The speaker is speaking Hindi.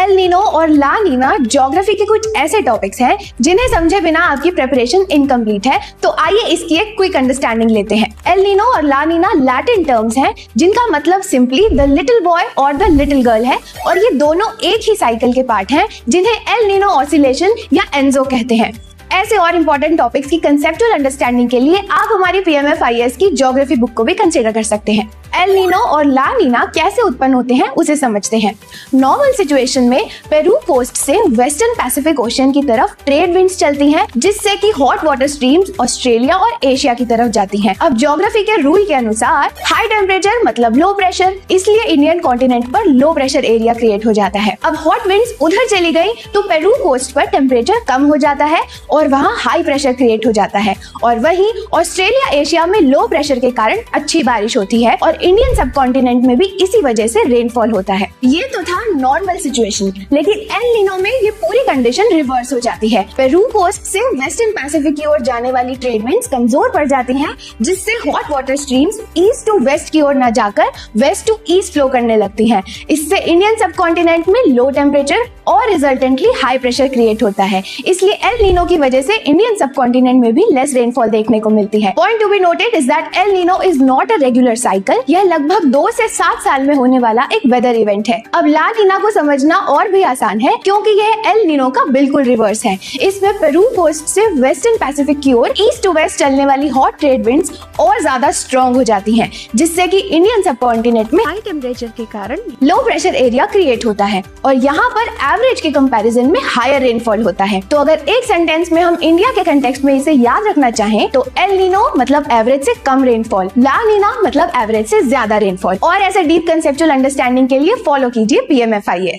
एल नीनो और ला नीना ज्योग्राफी के कुछ ऐसे टॉपिक्स हैं जिन्हें समझे बिना आपकी प्रिपरेशन इनकम्प्लीट है। तो आइए इसकी एक क्विक अंडरस्टैंडिंग लेते हैं। एल नीनो और ला नीना लैटिन टर्म्स हैं जिनका मतलब सिंपली द लिटिल बॉय और द लिटिल गर्ल है, और ये दोनों एक ही साइकिल के पार्ट हैं जिन्हें एल नीनो ऑसिलेशन या एनजो कहते हैं। ऐसे और इम्पोर्टेंट टॉपिक्स की कंसेप्चुअल अंडरस्टैंडिंग के लिए आप हमारी PMFIS की ज्योग्राफी बुक को भी कंसीडर कर सकते हैं। एल नीनो और ला नीना कैसे उत्पन्न होते हैं उसे समझते हैं। नॉर्मल सिचुएशन में पेरू कोस्ट से वेस्टर्न पैसिफिक ओशन की तरफ ट्रेड विंड्स चलती हैं, जिससे कि हॉट वाटर स्ट्रीम्स ऑस्ट्रेलिया और एशिया की तरफ जाती हैं। अब ज्योग्राफी के रूल के अनुसार हाई टेम्परेचर मतलब लो प्रेशर, इसलिए इंडियन कॉन्टिनेंट पर लो प्रेशर एरिया क्रिएट हो जाता है। अब हॉट विंड्स उधर चली गई तो पेरू कोस्ट पर टेम्परेचर कम हो जाता है और वहाँ हाई प्रेशर क्रिएट हो जाता है, और वहीं ऑस्ट्रेलिया एशिया में लो प्रेशर के कारण अच्छी बारिश होती है और इंडियन सब कॉन्टिनेंट में भी इसी वजह से रेनफॉल होता है। ये तो था नॉर्मल सिचुएशन, लेकिन एल नीनो में ये पूरी कंडीशन रिवर्स हो जाती है। पेरू कोस्ट से वेस्टर्न पैसिफिक की ओर जाने वाली ट्रेड विंड्स कमजोर पड़ जाती हैं, जिससे hot water streams east to west की ओर न जाकर वेस्ट टू ईस्ट फ्लो करने लगती हैं। इससे इंडियन सब कॉन्टिनेंट में लो टेम्परेचर और रिजल्टेंटली हाई प्रेशर क्रिएट होता है। इसलिए एल नीनो की वजह से इंडियन सब कॉन्टिनेंट में भी लेस रेनफॉल देखने को मिलती है। Point to be noted is that El Nino is not a regular cycle. यह लगभग 2 से 7 साल में होने वाला एक वेदर इवेंट है। अब ला नीना को समझना और भी आसान है क्योंकि यह एल नीनो का बिल्कुल रिवर्स है। इसमें पेरू कोस्ट से वेस्टर्न पैसिफिक की ओर ईस्ट टू वेस्ट चलने वाली हॉट ट्रेड विंड्स और ज्यादा स्ट्रॉन्ग हो जाती हैं, जिससे कि इंडियन सब कॉन्टिनेंट में हाई टेम्परेचर के कारण लो प्रेशर एरिया क्रिएट होता है और यहाँ पर एवरेज के कंपैरिजन में हायर रेनफॉल होता है। तो अगर एक सेंटेंस में हम इंडिया के कंटेक्स्ट में इसे याद रखना चाहें तो एल नीनो मतलब एवरेज से कम रेनफॉल, ला नीना मतलब एवरेज से ज्यादा रेनफॉल। और ऐसे डीप कंसेप्चुअल अंडरस्टैंडिंग के लिए फॉलो कीजिए PMFIS।